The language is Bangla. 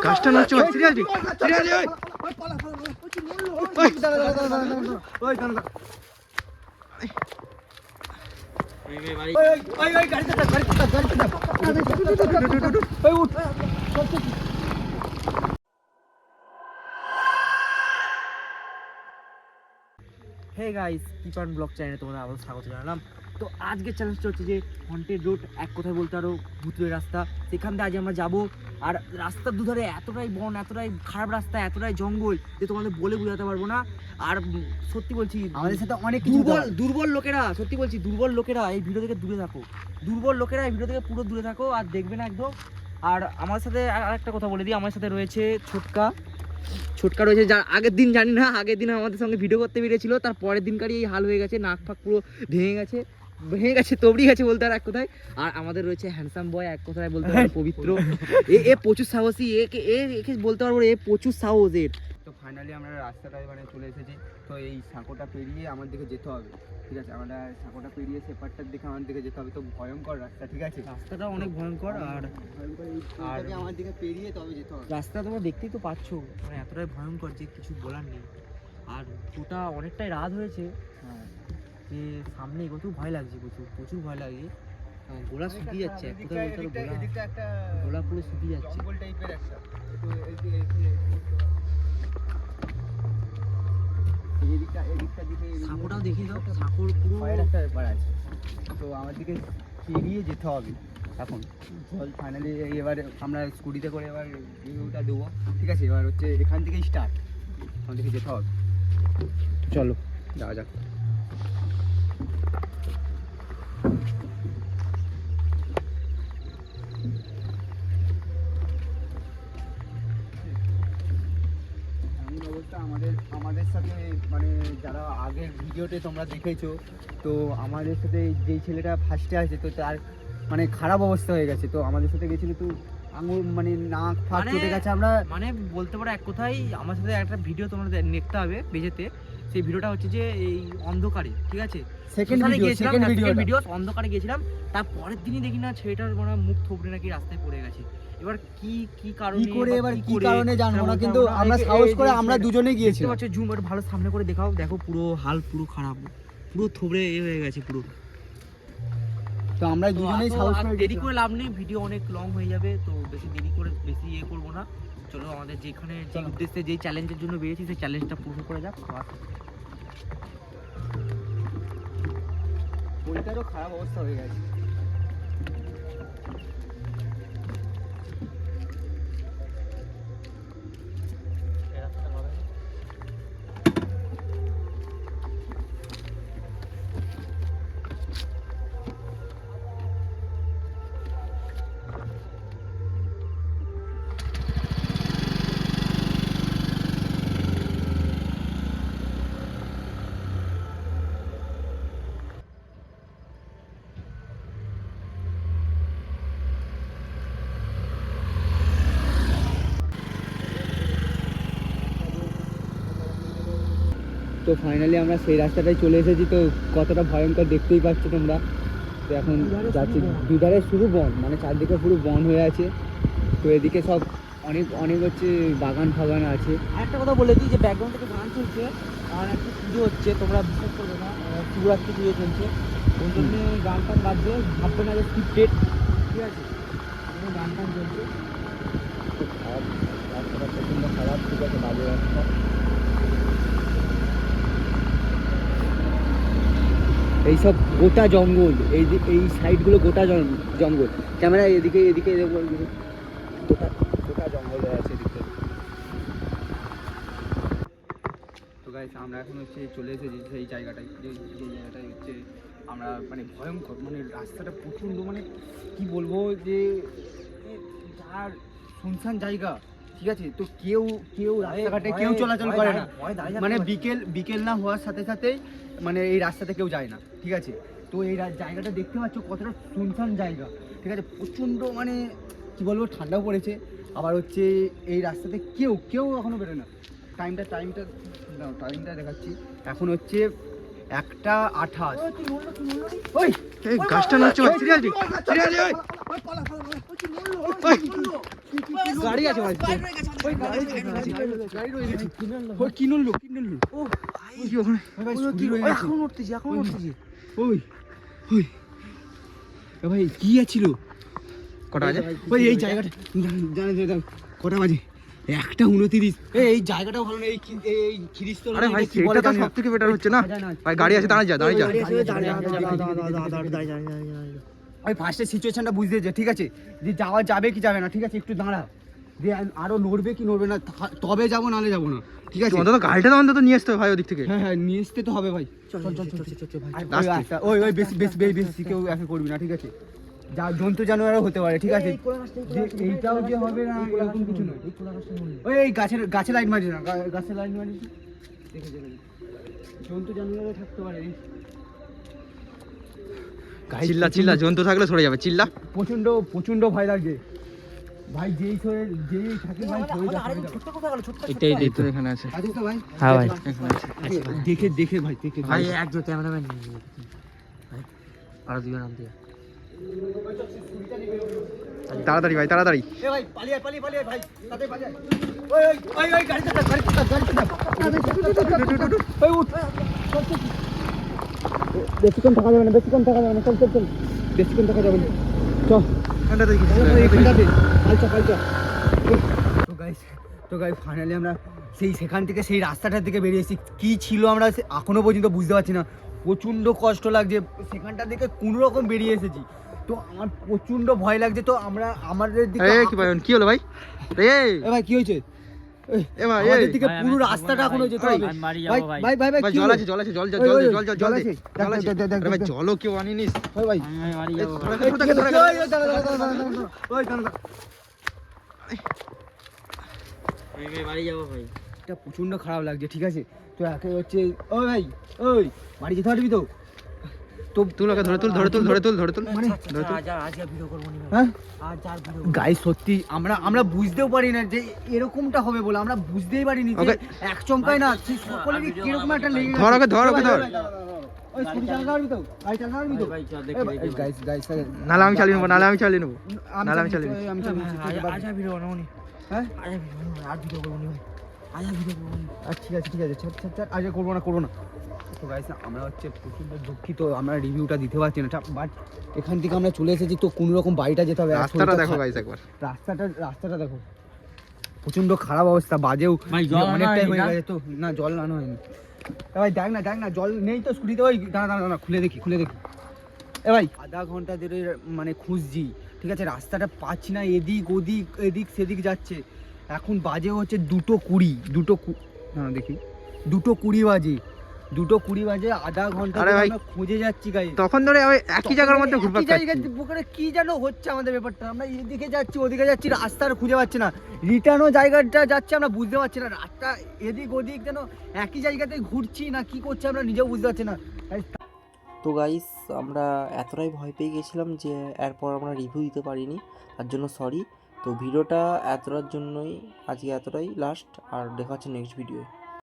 গাছটা নড়ছে সিরিয়াসলি হে গাইস, কিপান ব্লগ চ্যানেলে তোমরা আবার স্বাগত জানালাম। তো আজকের চ্যালেঞ্জটা হচ্ছে যে হন্টেড রোড, এক কথায় বলতে আরও ভূতের রাস্তা। সেখান থেকে আজ আমরা যাবো। আর রাস্তার দুধারে এতটাই বন, এতটাই খারাপ রাস্তা, এতটাই জঙ্গল যে তোমাদের বলে বোঝাতে পারবো না। আর সত্যি বলছি, আমাদের সাথে অনেক দুর্বল লোকেরা, সত্যি বলছি দুর্বল লোকেরা এই ভিডিও থেকে দূরে থাকো। দুর্বল লোকেরা এই ভিডিও থেকে পুরো দূরে থাকো আর দেখবে না একদম। আর আমার সাথে আরেকটা কথা বলে দিই, আমার সাথে রয়েছে ছোটকা রয়েছে, যার আগের দিন জানি না, আগের দিন আমাদের সঙ্গে ভিডিও করতে বেরিয়েছিল, তার পরের দিনকারই এই হাল হয়ে গেছে, নাক ফাঁক পুরো ভেঙে গেছে তবড়ি গেছে বলতে আর এক কথায়। আর আমাদের রয়েছে হ্যান্ডসাম বয়, এক কথায় বলতে পারবো পবিত্র। এ প্রচুর সাহসী, একে বলতে পারবো এ প্রচুর সাহস এর। তো ফাইনালি আমরা রাস্তাটায় মানে চলে এসেছি। তো এই সাঁকোটা পেরিয়ে আমার দিকে যেতে হবে, ঠিক আছে? আমরা সাঁকোটা পেরিয়ে সেপারটার দিকে আমার দিকে যেতে হবে। তো ভয়ঙ্কর রাস্তা, ঠিক আছে? রাস্তাটা অনেক ভয়ঙ্কর আর আমার দিকে পেরিয়ে তবে যেতে হবে। রাস্তা তোমরা দেখতেই তো পাচ্ছ, মানে এতটাই ভয়ঙ্কর যে কিছু বলার নেই। আর ওটা অনেকটাই রাত হয়েছে, হ্যাঁ, যে সামনে এগোতেও ভয় লাগছে, প্রচুর ভয় লাগে। গোলা শুকিয়ে যাচ্ছে, এক কথায় বলতে পারো গোলা পুরো শুকিয়ে যাচ্ছে। জঙ্গল টাইপের একটা সাঁকোটাও দেখিয়ে দাও, সাঁকোর পুরো একটা ব্যাপার আছে। তো আমার দিকে পেরিয়ে যেতে হবে এখন। চল ফাইনালি এবার আমরা স্কুটিতে করে এবার রিভিউটা দেবো, ঠিক আছে? এবার হচ্ছে এখান থেকেই স্টার্ট, ওখান থেকে যেতে হবে। চলো যাওয়া যাক। আমাদের সাথে মানে যারা আগের ভিডিওতে তোমরা দেখেছো, তো আমাদের সাথে যেই ছেলেটা ফার্স্টে আছে, তো তার মানে খারাপ অবস্থা হয়ে গেছে। তো আমাদের সাথে গেছিল, তো আঙুল মানে নাক ফাঁক চলে গেছে। আমরা মানে বলতে পারো এক কথায় আমার সাথে একটা ভিডিও তোমাদের দেখতে হবে বেজেতে। সেই ভিডিওটা হচ্ছে যে এই অন্ধকারে, ঠিক আছে? সেকেন্ড ভিডিও অন্ধকারে গিয়েছিলাম, তার পরের দিনই দেখি না ছেলেটার মানে মুখ থবড়ে নাকি রাস্তায় পড়ে গেছে। এবার কি কারণে জানবো না, কিন্তু আমরা সাহস করে আমরা দুজনে গিয়েছি। দেখতে পাচ্ছ, জুম একটু ভালো সামনে করে দেখাও, দেখো পুরো হাল পুরো খারাপ, পুরো থবড়ে হয়ে গেছে পুরো। তো আমরা দুজনেই সাহস করে দেরি করে লাভ নেই, ভিডিও অনেক লং হয়ে যাবে। তো বেশি দেরি করে বেশি করবো না। চলো আমাদের যেখানে যে উদ্দেশ্যে যে চ্যালেঞ্জের জন্য বেরিয়েছি সেই চ্যালেঞ্জটা পূরণ করে যাক। ওইটারও খারাপ অবস্থা হয়ে গেছে। তো ফাইনালি আমরা সেই রাস্তাটায় চলে এসেছি। তো কতটা ভয়ঙ্কর দেখতেই পাচ্ছ তোমরা। তো এখন যাচ্ছি, দুধারে শুধু বন, মানে চারদিকে পুরো বন হয়ে আছে। তো এদিকে সব অনেক হচ্ছে বাগান ফাগান আছে। একটা কথা বলে দিই যে ব্যাকগ্রাউন্ড থেকে গান চলছে আর একটা পুজো হচ্ছে, তোমরা বিশ্বাস করবে না, শিবরাত্রি পুজো চলছে, ওই জন্য গান টান বাজছে, ভাববে না যে স্ক্রিপ্টেড, ঠিক আছে? গান টান চলছে। খারাপ রাস্তাটা প্রচণ্ড খারাপ, ঠিক আছে? বাজে রাস্তা। এইসব গোটা জঙ্গল, এই সাইডগুলো গোটা জঙ্গল। ক্যামেরা এদিকে গোটা জঙ্গল হয়ে আছে এদিকে। তো গাইস, আমরা এখন হচ্ছে চলে এসেছি সেই জায়গাটায়, যে জায়গাটায় হচ্ছে আমরা মানে ভয়ঙ্কর, মানে রাস্তাটা প্রচণ্ড, মানে কি বলবো, যে যার শুনশান জায়গা, ঠিক আছে? তো কেউ রাস্তাঘাটে কেউ চলাচল করে না, মানে বিকেল না হওয়ার সাথে সাথেই মানে এই রাস্তাতে কেউ যায় না, ঠিক আছে? তো এই জায়গাটা দেখতে পাচ্ছ কতটা শুনশান জায়গা, ঠিক আছে? প্রচণ্ড মানে কি বলবো, ঠান্ডাও পড়েছে। আবার হচ্ছে এই রাস্তাতে কেউ এখনো বেরোয় না। টাইমটা দেখাচ্ছি, এখন হচ্ছে একটা 28। ওই এই গাছটা নড়ছে ভাই, সিরিয়াসলি সিরিয়াসলি গাড়ি আছে ভাই, ওই কি নড়লো ও ভাই, স্কুটি রয়ে গেছে। এখন উঠতেছি ওই ওই এ ভাই কি আছিল কটা আছে? ওই এই জায়গাটা জানে কটা বাজে? 1:29। এই জায়গাটাও ভালো না, এই খিরিস্তলা আরে ভাই কি বলে সেটা তো জানি না। সব থেকে বেটার হচ্ছে না ভাই, গাড়ি আছে, দাঁড়িয়ে যা দাঁড়িয়ে যা। ওই ফার্স্টের সিচুয়েশনটা বুঝতে যে ঠিক আছে, যে যাওয়া যাবে কি যাবে না, ঠিক আছে একটু দাঁড়া, যে আরো নড়বে কি নড়বে না, তবে যাবো নাহলে যাবো না, ঠিক আছে? অন্তত গাড়িটা তো অন্তত নিয়ে আসতে হবে ভাই ওদিক থেকে। হ্যাঁ নিয়ে আসতে তো হবে ভাই। চল ভাই আর ওই আচ্ছা, ওই বেশি বেশি কেউ একে করবি না, ঠিক আছে? যা জন্তু জানোয়ারও হতে পারে, ঠিক আছে? যে এইটাও যে হবে না এরকম কিছু নয়। ওই এই গাছে লাইট মারিস না, গাছে লাইট মারিস, দেখে জন্তু জানোয়ারও থাকতে পারে। চিল্লা জন্তু থাকলে সরে যাবে, চিল্লা। প্রচন্ড ভয় লাগছে ভাই, যেই থাকি ভাই সরে যা। এটাই তো এখানে আছে। আছিস তো ভাই? হ্যাঁ ভাই দেখে ভাই দেখে ভাই একজন ক্যামেরাম্যান ভাই, আর দুজন নাম দিয়ে তাড়াতাড়ি ভাই তাড়াতাড়ি। এ ভাই পালিয়ে ভাই, তাড়াতাড়ি পালিয়ে। ওই গাড়িতে ওই উঠ। বেশিক্ষণ থাকা যাবে না, চল বেশিক্ষণ থাকা যাবে না, চল এখানটাতে কালচা। তো গাইস ফাইনালি আমরা সেখান থেকে সেই রাস্তাটার দিকে বেরিয়েছি। কি ছিল আমরা এখনো পর্যন্ত বুঝতে পারছি না, প্রচণ্ড কষ্ট লাগছে। সেখানটা থেকে কোনো রকম বেরিয়ে এসেছি, তো আমার প্রচণ্ড ভয় লাগছে। তো আমাদের দিকে কি ভাই কি হলো ভাই? এ ভাই কি হয়েছে? এ ভাই আমাদের দিকে পুরো রাস্তাটা এখনো যেতে হবে। ভাই ভাই কি জল হলো? আছে জল আছে, জল জল আছে? আরে ভাই জলও কেউ আনিনিস? ওই ভাই এটা প্রচন্ড খারাপ লাগছে, ঠিক আছে? তো একে হচ্ছে ওই ভাই, ওই বাড়ি যেতে পারবি তো? তুল ওকে, ধরে তুল মানে হ্যাঁ গাই সত্যি আমরা বুঝতেও পারি না যে এরকমটা হবে বলে, আমরা বুঝতেই পারিনি যে এক চমকায় না সেই সকলেরই কিরকম একটা লেগে গেছে। ধর ওকে ওই স্কুটি চালাতে পারবি তো? গাড়ি চালাতে পারবি তো? গাইস নাহলে আমি চালিয়ে নেবো, আমি চালিয়ে হ্যাঁ ঠিক আছে ছাড়, আজ করবো না। তো গাইস আমরা হচ্ছে প্রচন্ড দুঃখিত, আমরা রিভিউটা দিতে পারছি না, বাট এখান থেকে আমরা চলে এসেছি, তো কোনো রকম বাড়িটা যেতে হবে। রাস্তাটা দেখো গাইস একবার, রাস্তাটা দেখো, প্রচন্ড খারাপ অবস্থা, বাজেও অনেকটাই হয়ে গেছে। তো না জল আনা হয়নি। ভাই দেখ না জল নেই তো স্কুটিতে। ওই দাঁড়া খুলে দেখি। এ ভাই আধা ঘন্টা ধরে মানে খুঁজছি, ঠিক আছে? রাস্তাটা পাচ্ছি না, এদিক সেদিক যাচ্ছে। এখন বাজে হচ্ছে 2:20 দেখি 2:20 বাজে। আধা ঘন্টা আরে ভাই, আমরা খুঁজে যাচ্ছি গাই, তখন ধরে ওই একই জায়গার মধ্যে ঘুরপাক খাচ্ছি। বুকের কি যেন হচ্ছে আমাদের ব্যাপারটা, আমরা এদিকে যাচ্ছি ওদিকে যাচ্ছি, রাস্তা আর খুঁজে পাচ্ছি না। রিটার্নও জায়গাটা যাচ্ছে আমরা বুঝতে পারছি না, রাস্তা এদিক ওদিক যেন একই জায়গাতে ঘুরছি না কি করছি আমরা নিজেও বুঝতে পারছি না। তো গাইস আমরা এতটাই ভয় পেয়ে গেছিলাম যে এরপর আমরা রিভিউ দিতে পারিনি, তার জন্য সরি। তো ভিডিওটা এতটার জন্যই আজকে এতটাই লাস্ট, আর দেখা হচ্ছে নেক্সট ভিডিওয়ে।